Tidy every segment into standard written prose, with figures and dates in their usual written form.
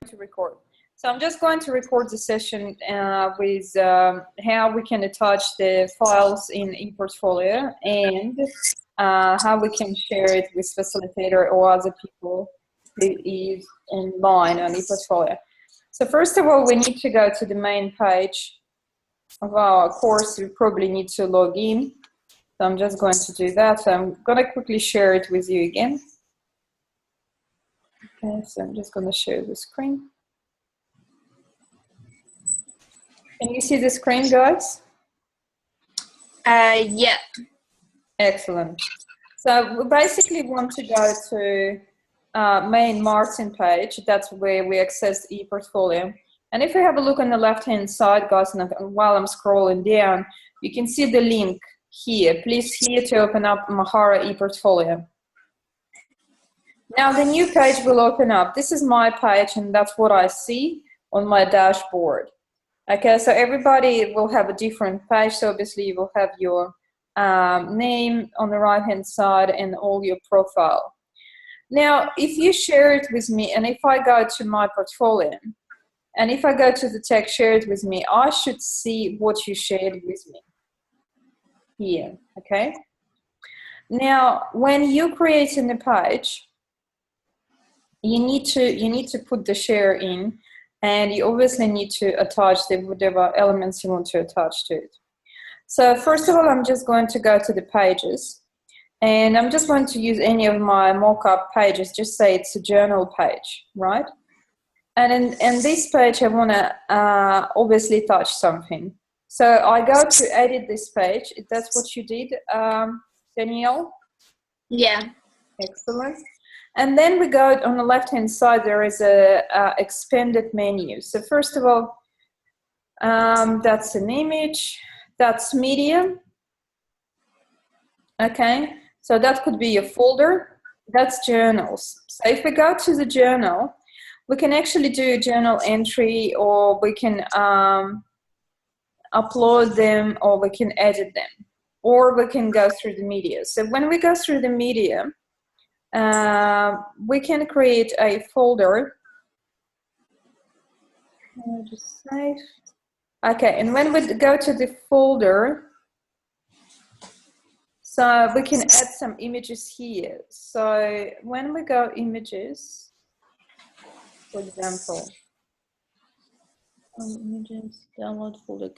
to record. So I'm just going to record the session with how we can attach the files in ePortfolio and how we can share it with Facilitator or other people who is online on ePortfolio. So first of all, we need to go to the main page of our course. We probably need to log in. So I'm just going to do that. So I'm going to quickly share it with you again. Okay, so I'm just going to share the screen. Can you see the screen, guys? Yeah. Excellent. So we basically want to go to main Martin page. That's where we access ePortfolio. And if you have a look on the left-hand side, guys, and while I'm scrolling down, you can see the link here. Please here to open up Mahara ePortfolio. Now the new page will open up. This is my page, and that's what I see on my dashboard. Okay, so everybody will have a different page. So obviously you will have your name on the right-hand side and all your profile. Now, if you share it with me, and if I go to my portfolio, and if I go to the text, share it with me, I should see what you shared with me here, okay? Now, when you're creating a page, you need to put the share in, and you obviously need to attach whatever elements you want to attach to it. So first of all, I'm just going to go to the pages, and I'm just going to use any of my mock-up pages. Just say it's a journal page, right? And in this page, I want to obviously touch something. So I go to edit this page. That's what you did, Danielle? Yeah. Excellent. And then we go on the left-hand side, there is a expanded menu. So first of all, that's an image, that's media. Okay, so that could be a folder, that's journals. So if we go to the journal, we can actually do a journal entry, or we can upload them, or we can edit them, or we can go through the media. So when we go through the media, we can create a folder. Just save. Okay, and when we go to the folder, so we can add some images here. So when we go images, for example, images, download folder.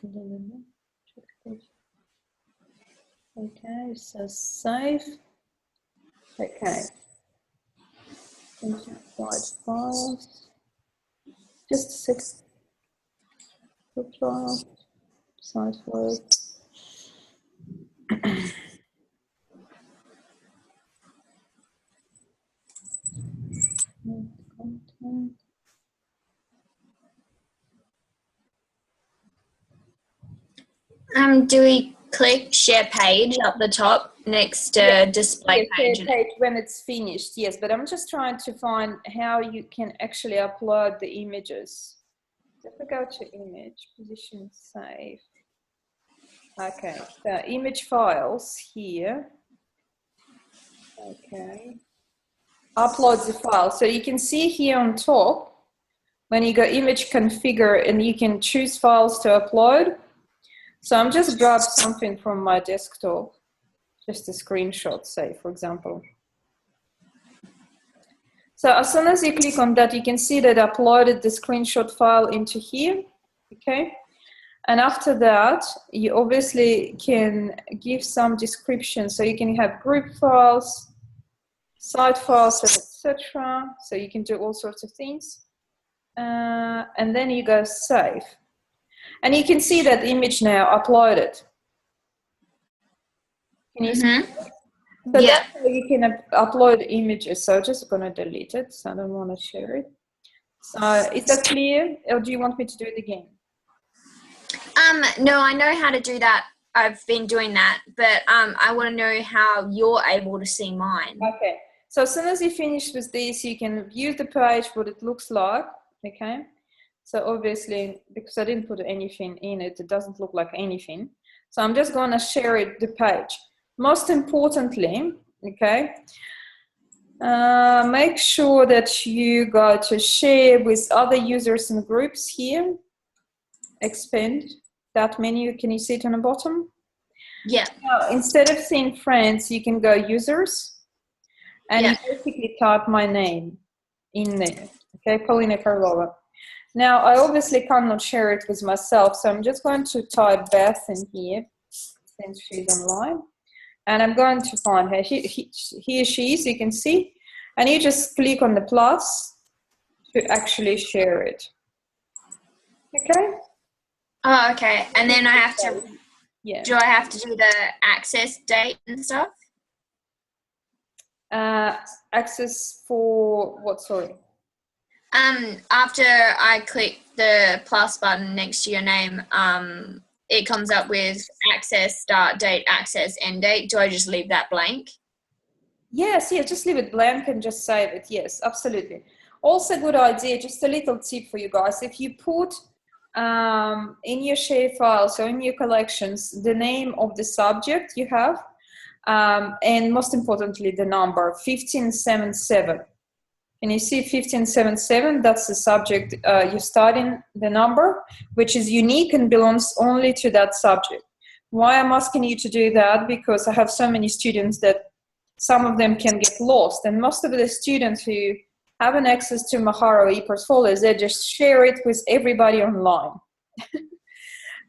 Okay, so save. Okay. Inside files. Just a sec. File. Site work. Content. Do we click share page up the top next to display page? When it's finished, yes, but I'm just trying to find how you can actually upload the images. If we go to image, position, save. Okay, so image files here. Okay, upload the file. So you can see here on top, when you go image configure, and you can choose files to upload. So I'm just grab something from my desktop, just a screenshot, say, for example. So as soon as you click on that, you can see that I uploaded the screenshot file into here, okay? And after that, you obviously can give some description. So you can have group files, site files, etc. So you can do all sorts of things. And then you go save. And you can see that image now uploaded. Can you see? So that's how you can upload images. So I'm just going to delete it. So I don't want to share it. So is that clear? Or do you want me to do it again? No, I know how to do that. I've been doing that. But I want to know how you're able to see mine. Okay. So as soon as you finish with this, you can view the page, what it looks like. Okay. So obviously, because I didn't put anything in it, it doesn't look like anything. So I'm just going to share it, the page. Most importantly, okay, Make sure that you go to share with other users and groups here. Expand that menu. Can you see it on the bottom? Yeah. Now, instead of seeing friends, you can go users, and Yeah. you basically type my name in there. Okay, Polina Karlova. Now, I obviously cannot share it with myself, so I'm just going to type Beth in here, since she's online. And I'm going to find her. Here she is, you can see. And you just click on the plus to actually share it. Okay? Oh, okay. And then I have to, Yeah. do I have to do the access date and stuff? Access for what, sorry? After I click the plus button next to your name, it comes up with access start date, access end date. Do I just leave that blank? Yes, just leave it blank and just save it. Yes, absolutely. Also, good idea, just a little tip for you guys. If you put in your share files or in your collections the name of the subject you have, and most importantly, the number 1577. Can you see 1577? That's the subject you're studying, the number, which is unique and belongs only to that subject. Why I'm asking you to do that? Because I have so many students that some of them can get lost. And most of the students who have an access to Mahara ePortfolios, they just share it with everybody online.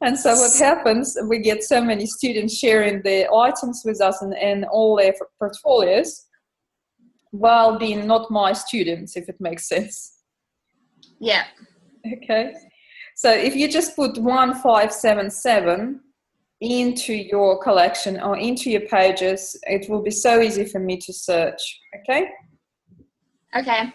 And so what happens, we get so many students sharing their items with us and all their portfolios, while being not my students, if it makes sense. Yeah. Okay. So if you just put 1577 into your collection or into your pages, it will be so easy for me to search. Okay. Okay.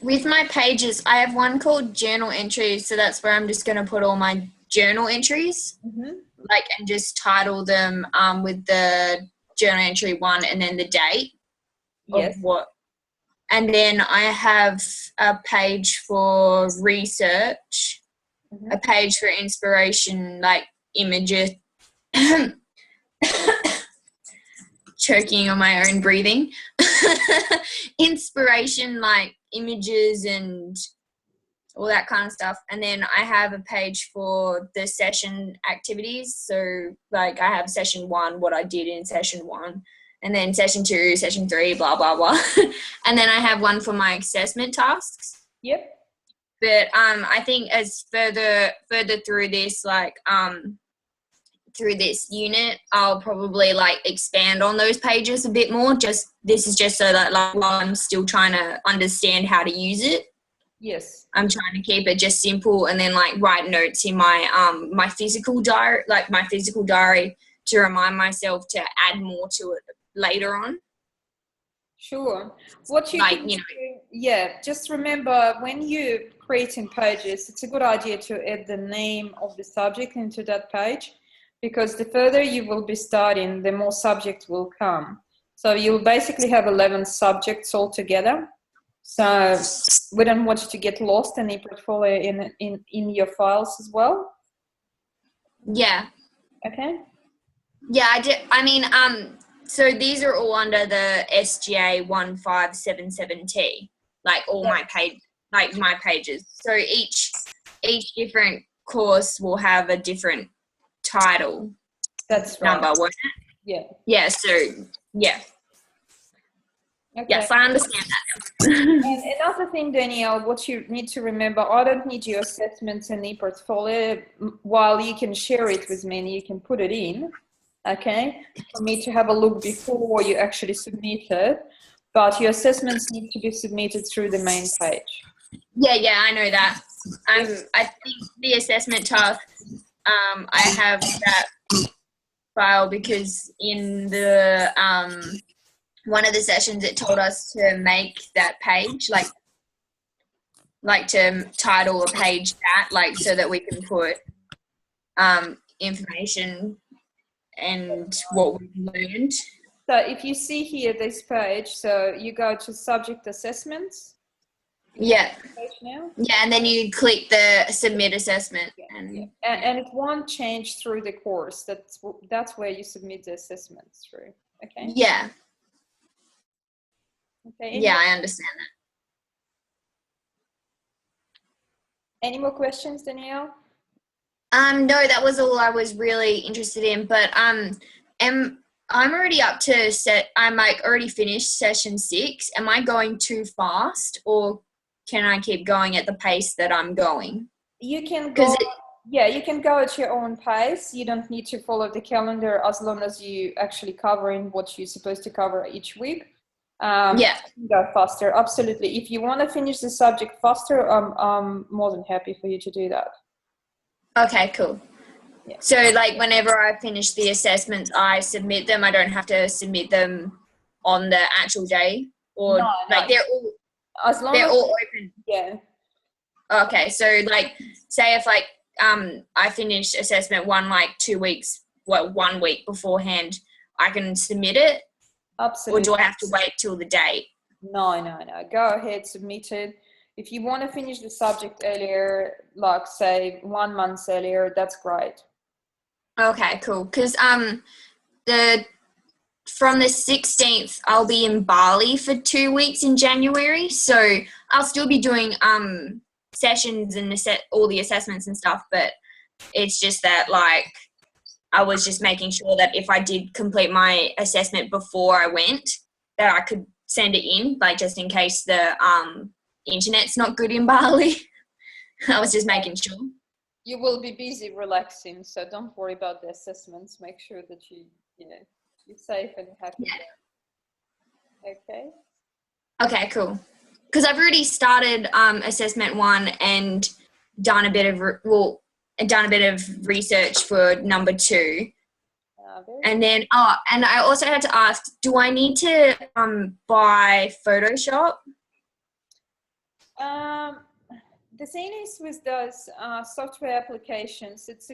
With my pages, I have one called journal entries. So that's where I'm just going to put all my journal entries, and just title them with the journal entry 1 and then the date. Yes. Of what, and then I have a page for research, a page for inspiration, like images, choking on my own breathing, inspiration, like images and all that kind of stuff. And then I have a page for the session activities. So like I have session 1, what I did in session 1. And then session 2, session 3, blah, blah, blah. And then I have one for my assessment tasks. Yep. But I think as further through this, through this unit, I'll probably expand on those pages a bit more. This is just so that while I'm still trying to understand how to use it. Yes. I'm trying to keep it just simple, and then write notes in my my physical diary, to remind myself to add more to it later on. Sure. What you can do, just remember when you're creating pages, it's a good idea to add the name of the subject into that page, because the further you will be studying, the more subjects will come. So you'll basically have 11 subjects altogether. So we don't want you to get lost in the portfolio in your files as well. Yeah. Okay. Yeah, I did. I mean, so these are all under the SGA 1577T, all my page, my pages. So each different course will have a different title. That's right. Number, won't it? Yeah. Yeah. So yeah. Okay. Yes, I understand that. And another thing, Danielle, what you need to remember, I don't need your assessments in ePortfolio. While you can share it with me and you can put it in, okay, for me to have a look before you actually submit it. But your assessments need to be submitted through the main page. Yeah, I know that. I think the assessment task, I have that file because in the one of the sessions it told us to make that page to title a page that so that we can put information and what we've learned. So if you see here this page, so you go to subject assessments. Yeah. Page now. Yeah, and then you click the submit assessment. And it won't change through the course. That's where you submit the assessments through. Okay. Yeah. Okay. Yeah, I understand Any more questions, Danielle? that. No, that was all I was really interested in. But I'm already up to I'm like already finished session 6. Am I going too fast, or can I keep going at the pace that I'm going? You can go. Yeah, you can go at your own pace. You don't need to follow the calendar as long as you actually covering what you're supposed to cover each week. Yeah. Go faster. Absolutely. If you want to finish the subject faster, I'm more than happy for you to do that. Okay, cool. Yeah. So like whenever I finish the assessments, I submit them. I don't have to submit them on the actual day, or No, like no. they're all open. Yeah. Okay, so like say if like I finish assessment 1 like 1 week beforehand, I can submit it. Absolutely. Or do I have to wait till the date? No. Go ahead, submit it. If you want to finish the subject earlier, like say 1 month earlier, that's great. Okay, cool. Because from the 16th, I'll be in Bali for 2 weeks in January, so I'll still be doing sessions and all the assessments and stuff. But it's just that like I was just making sure that if I did complete my assessment before I went, that I could send it in, like just in case the internet's not good in Bali. I was just making sure. You will be busy relaxing, so don't worry about the assessments. Make sure that you're safe and happy. Yeah. Okay. Okay, cool. Because I've already started assessment 1 and done a bit of research for number 2. And then and I also had to ask, do I need to buy Photoshop? The thing is with those software applications, it's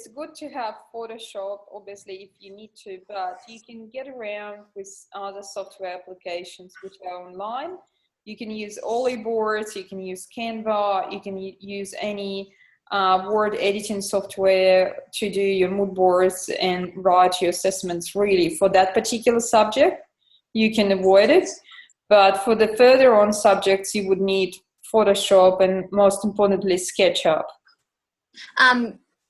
good to have Photoshop, obviously, if you need to, but you can get around with other software applications which are online. You can use Boards, you can use Canva, you can use any word editing software to do your mood boards and write your assessments. Really, for that particular subject, you can avoid it. But for the further on subjects, you would need Photoshop and most importantly SketchUp.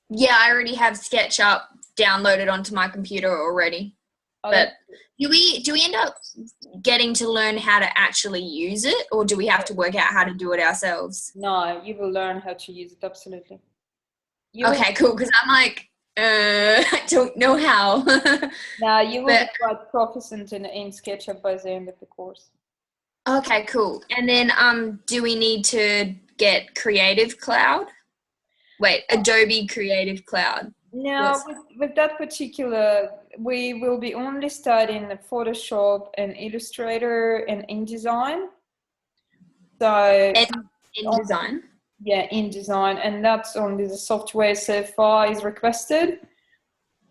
Yeah, I already have SketchUp downloaded onto my computer already. But do we end up getting to learn how to actually use it, or do we have to work out how to do it ourselves? No, you will learn how to use it, absolutely. Okay, cool, because I'm like, I don't know how. No, you will be quite proficient in SketchUp by the end of the course. Okay, cool. And then do we need to get Creative Cloud? Wait, Adobe Creative Cloud. No, with that particular, we will be only studying Photoshop and Illustrator and InDesign. So InDesign? Yeah, InDesign, and that's only the software so far is requested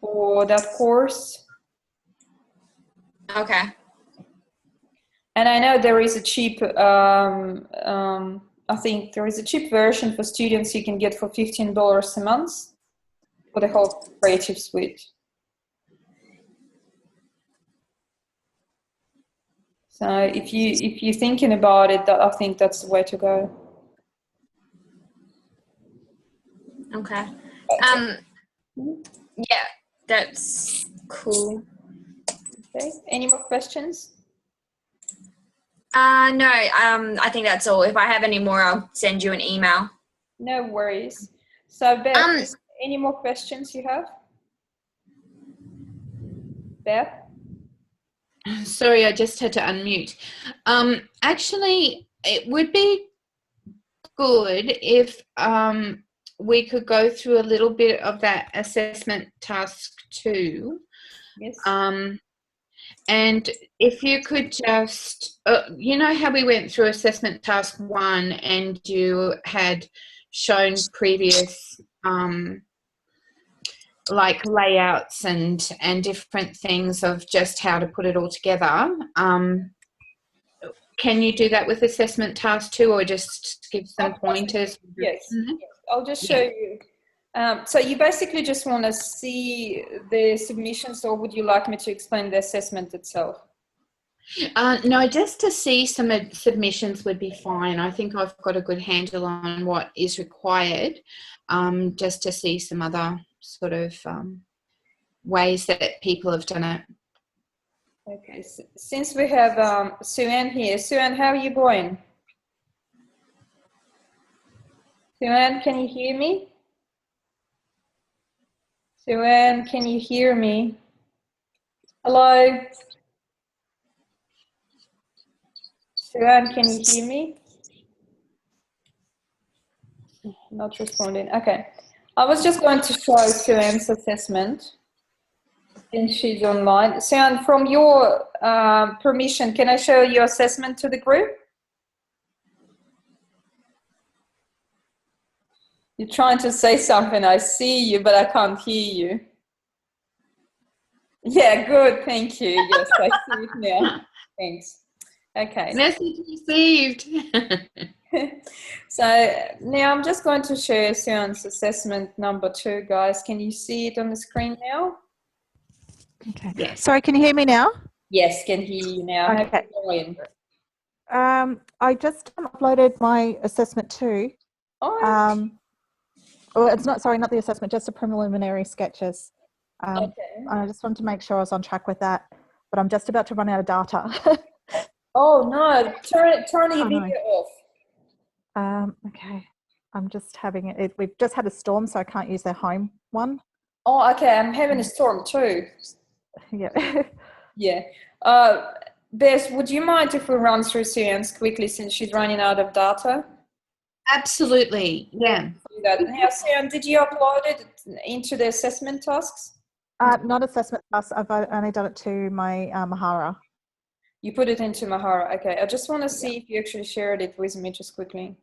for that course. Okay. And I know there is a cheap, I think there is a cheap version for students you can get for $15 a month for the whole Creative Suite. So if you're thinking about it, I think that's the way to go. Okay. Yeah, that's cool. Okay. Any more questions? No, I think that's all. If I have any more, I'll send you an email. No worries. So Beth, any more questions you have? Beth? Sorry, I just had to unmute. Actually, it would be good if we could go through a little bit of that assessment task 2. Yes. And if you could just, you know how we went through assessment task 1 and you had shown previous like layouts and different things of just how to put it all together. Can you do that with assessment task 2, or just give some pointers? Yes. I'll just show you. So you basically just want to see the submissions, or would you like me to explain the assessment itself? No, just to see some submissions would be fine. I think I've got a good handle on what is required, just to see some other sort of ways that people have done it. Okay, since we have Suanne here. Suanne, how are you going? Suanne, can you hear me? Suanne, can you hear me? Hello? Suanne, can you hear me? Not responding. Okay. I was just going to show Suanne's assessment, and she's online. Suanne, from your permission, can I show your assessment to the group? You're trying to say something. I see you, but I can't hear you. Yeah, good. Thank you. Yes, I see it now. Thanks. Okay. Message received. So now I'm just going to share Suanne's assessment number 2, guys. Can you see it on the screen now? Okay. Yes. Sorry, can you hear me now? Yes, can hear you now. Okay. How are you going? I just uploaded my assessment too. Oh, Well, it's not, sorry, not the assessment, just the preliminary sketches. okay. I just wanted to make sure I was on track with that, but I'm just about to run out of data. Oh no, turn your Oh, video no. off. Okay. I'm just having it. We've just had a storm, so I can't use their home one. Oh, okay. I'm having a storm too. Yeah. Yeah. Bess, would you mind if we run through Suanne's quickly since she's running out of data? Absolutely. Yeah. Do that. Now, Suanne, did you upload it into the assessment tasks? Not assessment tasks. I've only done it to my Mahara. You put it into Mahara. Okay. I just want to see if you actually shared it with me just quickly.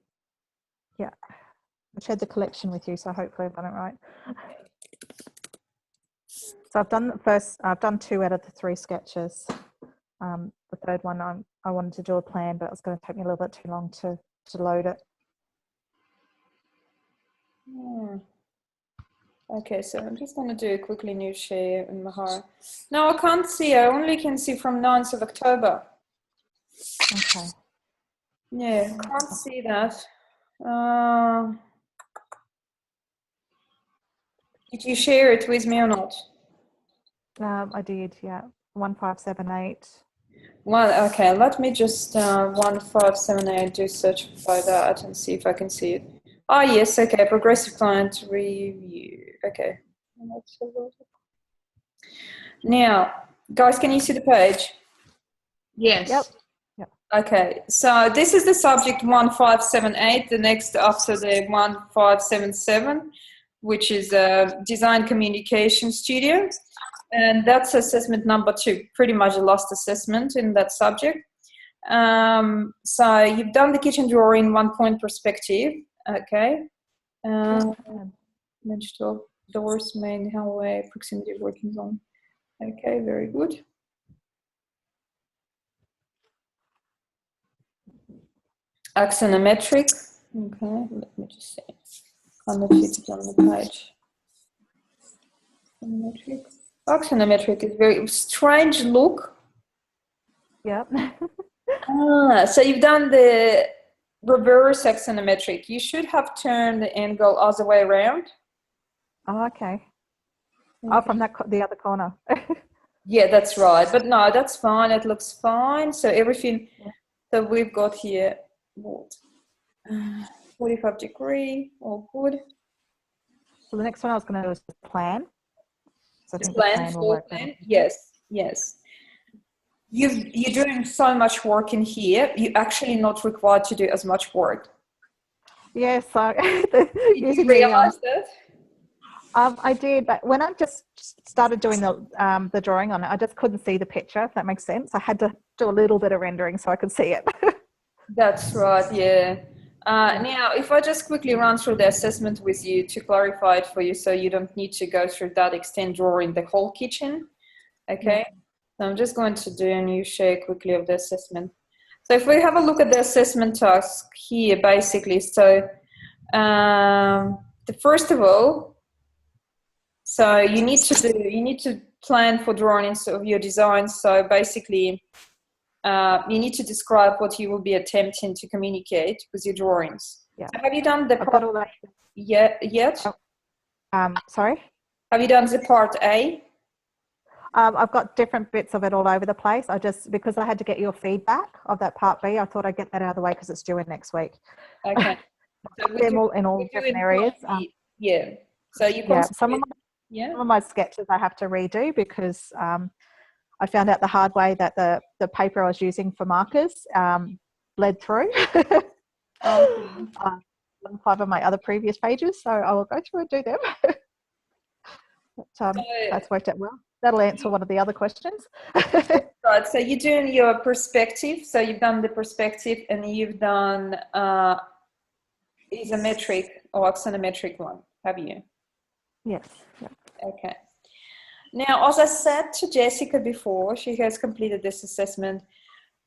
Yeah. I shared the collection with you, so hopefully I've done it right. So I've done I've done 2 out of the 3 sketches. The third one, I wanted to do a plan, but it was going to take me a little bit too long to load it. Okay, so I'm just going to do a quickly new share in Mahara. No, I can't see. I only can see from 9th of October. Okay. Yeah, can't see that. Did you share it with me or not? I did, yeah. 1578. Well, okay, let me just 1578 do search by that and see if I can see it. Oh, yes, okay, progressive client review. Okay. Now, guys, can you see the page? Yes. Yep. Okay, so this is the subject 1578, the next after the 1577, which is a design communication studio. And that's assessment number 2, pretty much the last assessment in that subject. So you've done the kitchen drawing 1-point perspective, okay. Managed to doors, main hallway, proximity working zone. Okay, very good. Axonometric. Okay, let me just see. Kind of fit it on the page. Axonometric. Axonometric is very strange look. Yep. So you've done the reverse axonometric. You should have turned the angle other way around. Oh, okay. Oh, from the other corner. Yeah, that's right. But no, that's fine. It looks fine. So everything that we've got here, what? 45 degree, all good. So the next one I was going to do is the plan. So I The think plan, the plan will floor work better. plan. Yes, yes. You're doing so much work in here. You're actually not required to do as much work. Yes, so Did you realize that? I did, but when I just started doing the drawing on it, I just couldn't see the picture, if that makes sense. I had to do a little bit of rendering so I could see it. That's right, yeah. Now, if I just quickly run through the assessment with you to clarify it for you so you don't need to go through that extent drawing the whole kitchen, okay? So I'm just going to do a new share quickly of the assessment. So if we have a look at the assessment task here, basically, so first of all, so you need to plan for drawings of your designs. So basically, you need to describe what you will be attempting to communicate with your drawings. Yeah. So have you done the I've got all that. yet? Sorry? Have you done the part A? I've got different bits of it all over the place. Because I had to get your feedback of that part B, I thought I'd get that out of the way because it's due in next week. Okay. So Them all in all different areas. Yeah. So you Some of my sketches I have to redo because I found out the hard way that the paper I was using for markers bled through. On 5 of my other previous pages, so I will go through and do them. But, that's worked out well. That'll answer one of the other questions. Right, so you're doing your perspective. So you've done the perspective and you've done isometric or axonometric one, have you? Yes. Yeah. Okay. Now, as I said to Jessica before, she has completed this assessment.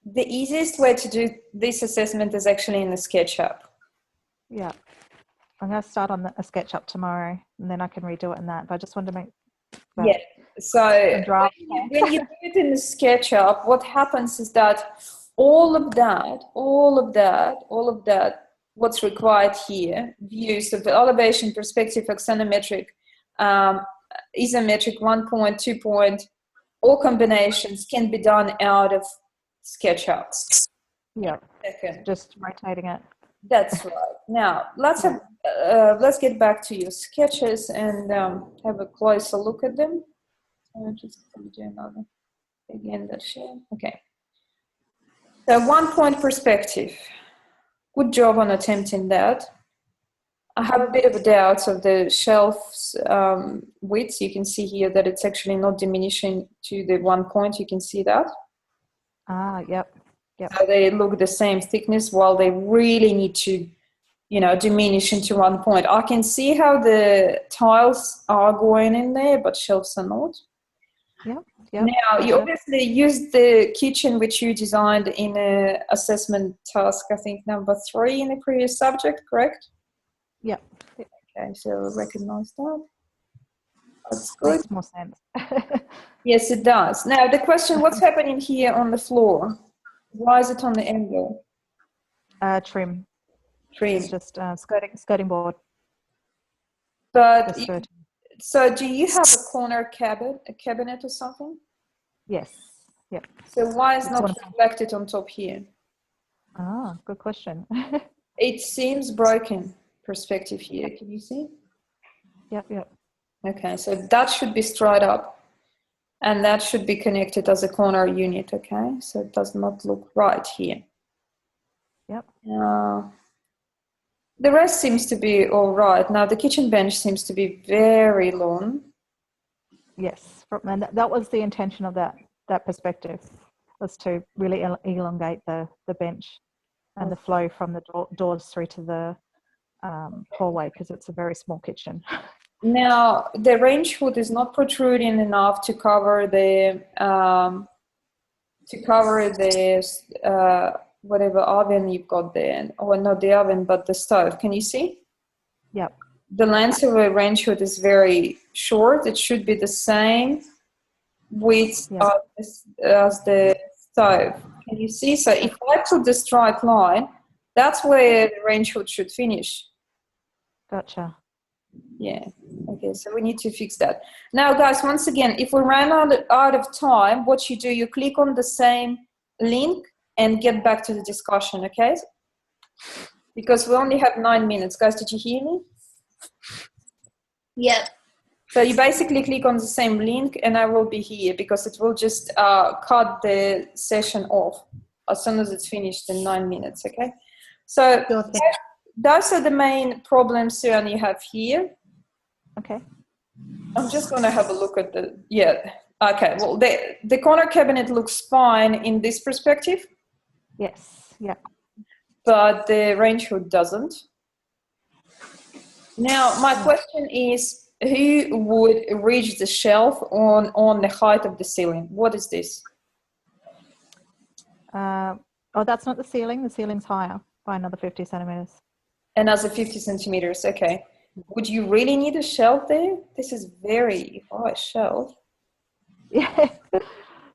The easiest way to do this assessment is actually in the SketchUp. Yeah. I'm going to start on a SketchUp tomorrow, and then I can redo it in that. But I just wanted to make So when you do it in the SketchUp, what happens is that all of that, what's required here, views of the elevation, perspective, axonometric, isometric, 1 point, 2 point, all combinations can be done out of SketchUp. Yeah. Second. Just rotating it. That's right. Now let's get back to your sketches and have a closer look at them. So just do another again. That share. Okay. So 1 point perspective. Good job on attempting that. I have a bit of a doubt of the shelf's width. You can see here that it's actually not diminishing to the 1 point. You can see that. Yep. So they look the same thickness while they really need to, diminish into 1 point. I can see how the tiles are going in there, but shelves are not. Yep. Now, you obviously used the kitchen which you designed in an assessment task, I think number 3 in the previous subject, correct? Yep. Okay, so recognize that. That's good. Makes more sense. Yes, it does. Now, the question, what's happening here on the floor? Why is it on the angle? Trim. Trim. It's just skirting board. But so do you have a corner cabinet or something? Yes. Yep. So why is not reflected on top here? Good question. It seems broken perspective here. Can you see? Yep. Okay, so that should be straight up. And that should be connected as a corner unit, okay? So it does not look right here. Yep. The rest seems to be all right. Now, the kitchen bench seems to be very long. Yes, and that was the intention of that perspective, was to really elongate the bench and the flow from the doors through to the hallway, because it's a very small kitchen. Now, the range hood is not protruding enough to cover the whatever oven you've got there, or not the oven, but the stove. Can you see? Yep. The length of a range hood is very short. It should be the same width as the stove. Can you see? So if I put the straight line, that's where the range hood should finish. Gotcha. Yeah. Okay, so we need to fix that. Now, guys, once again, if we run out of time, what you do, you click on the same link and get back to the discussion, okay? Because we only have 9 minutes. Guys, did you hear me? Yep. So you basically click on the same link and I will be here because it will just cut the session off as soon as it's finished in 9 minutes, okay? So those are the main problems, Suanne, you have here. Okay. I'm just going to have a look at okay, well, the corner cabinet looks fine in this perspective. Yes, yeah. But the range hood doesn't. Now, my question is, who would reach the shelf on the height of the ceiling? What is this? That's not the ceiling. The ceiling's higher by another 50 centimeters. Another 50 centimeters, okay. Would you really need a shelf there? This is very high shelf. Yeah. I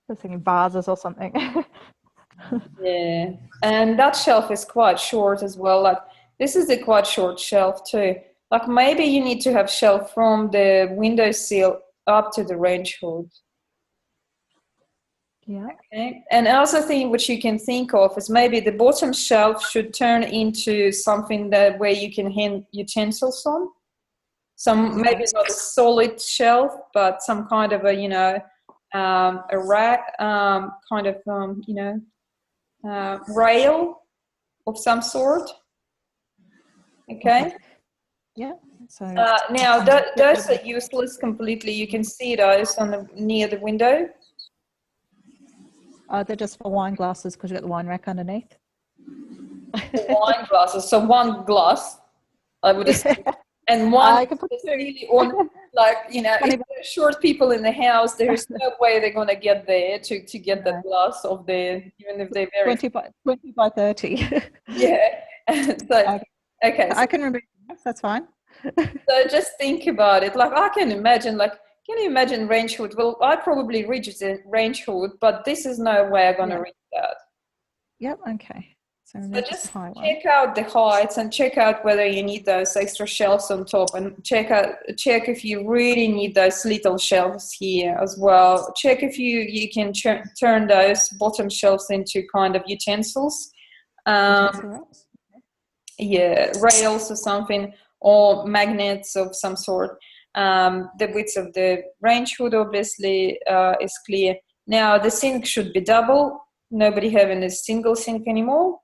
was thinking vases or something. Yeah, and that shelf is quite short as well. Like this is a quite short shelf too. Like maybe you need to have shelf from the window sill up to the range hood. Yeah. Okay. And another thing which you can think of is maybe the bottom shelf should turn into something that where you can hang utensils on. Some maybe not a solid shelf, but some kind of a a rack, kind of rail of some sort. Okay. Yeah. So Now those are useless completely. You can see those on the near the window. they're just for wine glasses because you've got the wine rack underneath. Wine glasses. So one glass, I would assume, and one I can put is two. really on. Like if there are short people in the house, there's no way they're gonna get there to get that glass of there, even if they're very 20 by 30. yeah. So okay. I can remember. That's fine. So just think about it. Like I can imagine, like, can you imagine range hood? Well, I probably reach the range hood, but this is no way I'm gonna reach that. Yep. Okay. So just check out the heights and check out whether you need those extra shelves on top, and check if you really need those little shelves here as well. Check if you can turn those bottom shelves into kind of utensils. Yeah, rails or something, or magnets of some sort. The width of the range hood obviously is clear. Now the sink should be double. Nobody having a single sink anymore.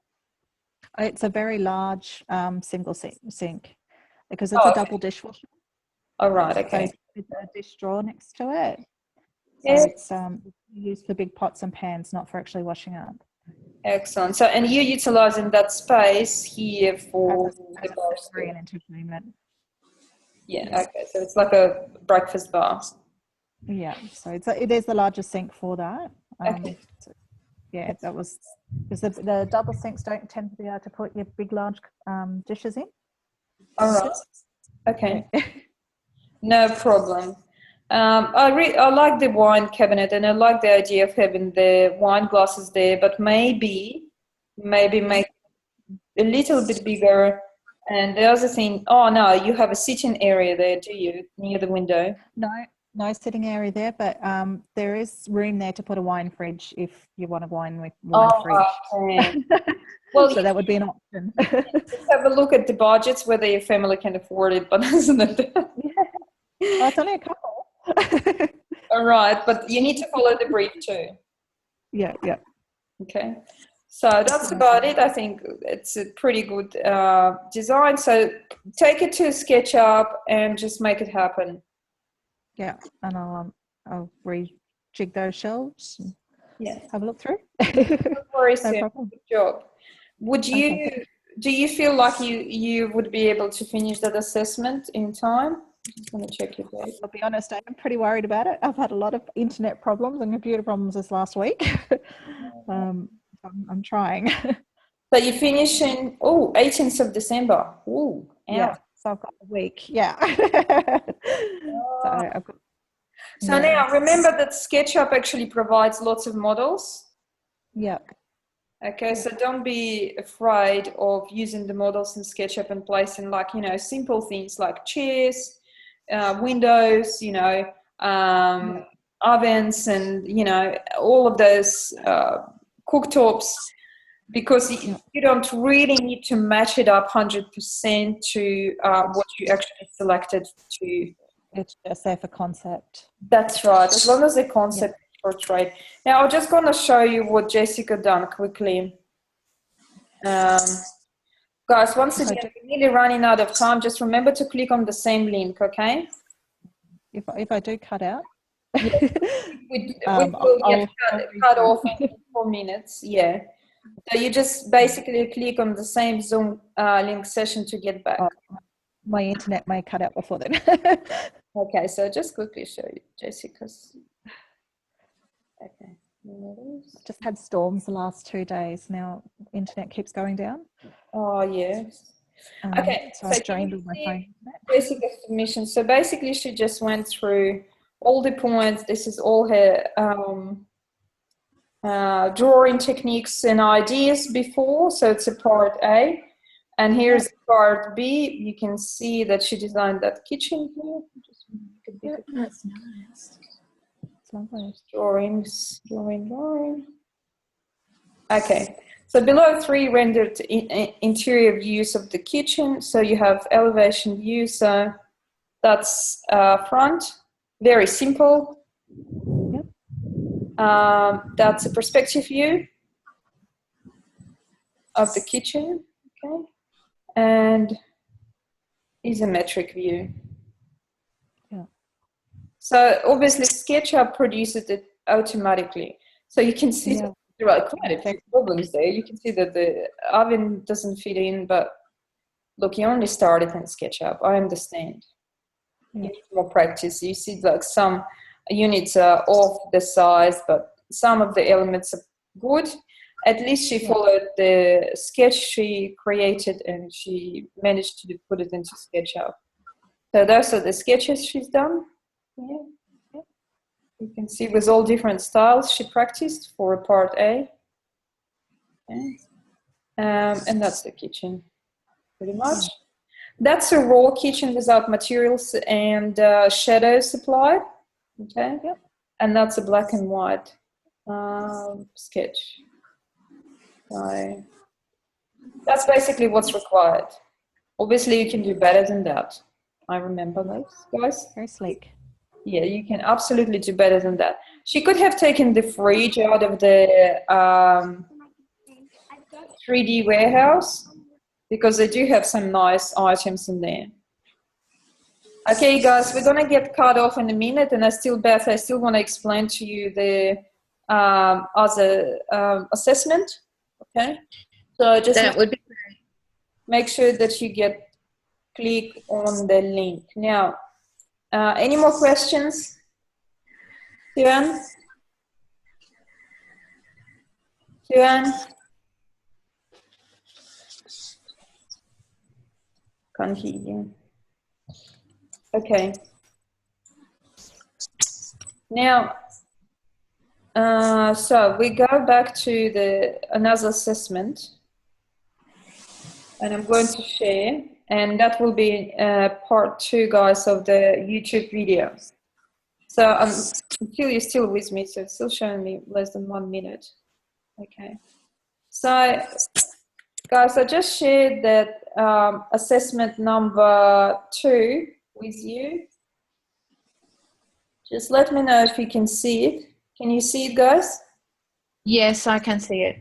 It's a very large single sink because it's a double dishwasher. Oh, right, okay. So it's a dish drawer next to it. So it's used for big pots and pans, not for actually washing up. Excellent. So, and you're utilizing that space here for the bar and entertainment. Yeah, okay. So it's like a breakfast bar. Yeah, so it is the largest sink for that. Okay. So, yeah, that was because the double sinks don't tend to be able to put your big, large dishes in. All right. Okay. No problem. I like the wine cabinet, and I like the idea of having the wine glasses there, but maybe make it a little bit bigger. And the other thing, oh no, you have a sitting area there, do you, near the window? No sitting area there, but there is room there to put a wine fridge if you want a wine fridge. Okay. Well, so that would be an option. Just have a look at the budgets, whether your family can afford it, but isn't it? Oh, it's only a couple. All right, but you need to follow the brief too. Yeah. Okay. So that's about it. I think it's a pretty good design. So take it to SketchUp and just make it happen. Yeah, and I'll rejig those shelves. Yeah. Have a look through. No worries. No problem. Good job. Do you feel like you would be able to finish that assessment in time? Just want to check your date. I'll be honest, I'm pretty worried about it. I've had a lot of internet problems and computer problems this last week. I'm trying. So you finish in 18th of December. Oh, yeah. So I've got a week. Yeah. So now remember that SketchUp actually provides lots of models. Yeah. Okay, so don't be afraid of using the models in SketchUp and placing simple things like chairs, windows, ovens, and all of those cooktops, because you don't really need to match it up 100% to what you actually selected to. It's just there for concept. That's right, as long as the concept is portrayed. Now I'm just going to show you what Jessica done quickly. Guys, once again, we're nearly running out of time. Just remember to click on the same link, okay? If I do cut out, we will get cut off in 4 minutes. Yeah. So you just basically click on the same Zoom link session to get back. My internet may cut out before then. Okay, so just quickly show you Jessica's. Okay. Just had storms the last 2 days. Now internet keeps going down. Oh yeah. Okay. So I drained all my phone. Jessica's submission. So basically, she just went through all the points. This is all her drawing techniques and ideas before, so it's a part A. And here's part B. You can see that she designed that kitchen here. Just make a bit of That's nice. drawings, drawing. Okay, so below 3 rendered interior views of the kitchen. So you have elevation view, so that's front, very simple. Yep. That's a perspective view of the kitchen, okay, and isometric view. Yeah. So obviously SketchUp produces it automatically. So you can see that there are quite a few problems there. You can see that the oven doesn't fit in, but look, you only started in SketchUp. I understand. You need more practice. You see like some units are off the size, but some of the elements are good. At least she followed the sketch she created and she managed to put it into SketchUp. So those are the sketches she's done. Yeah. You can see with all different styles she practiced for part A. Okay. And that's the kitchen, pretty much. That's a raw kitchen without materials and shadows applied. Okay. Yep. And that's a black and white sketch. So that's basically what's required. Obviously, you can do better than that. I remember those, guys. Very sleek. Yeah, you can absolutely do better than that. She could have taken the fridge out of the 3D warehouse because they do have some nice items in there. Okay, guys, we're gonna get cut off in a minute, and I still want to explain to you the other assessment. Okay, so just That would be great. make sure that you click on the link. Now, any more questions, Suanne? Can't hear you. Okay. Now, so we go back to another assessment, and I'm going to share, and that will be part 2, guys, of the YouTube video. So until you're still with me, so it's still showing me less than 1 minute. Okay. So, guys, I just shared that assessment number 2 with you. Just let me know if you can see it. Can you see it, guys? Yes, I can see it.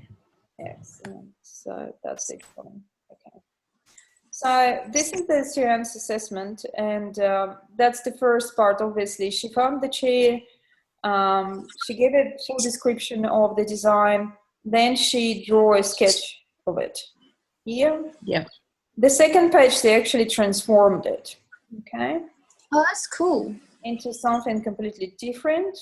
Excellent. So that's it. Okay. So this is the Suanne's assessment, and that's the first part. Obviously, she found the chair. She gave a full description of the design. Then she drew a sketch of it. Here. Yeah. The second page, they actually transformed it. Okay. Oh, that's cool. Into something completely different.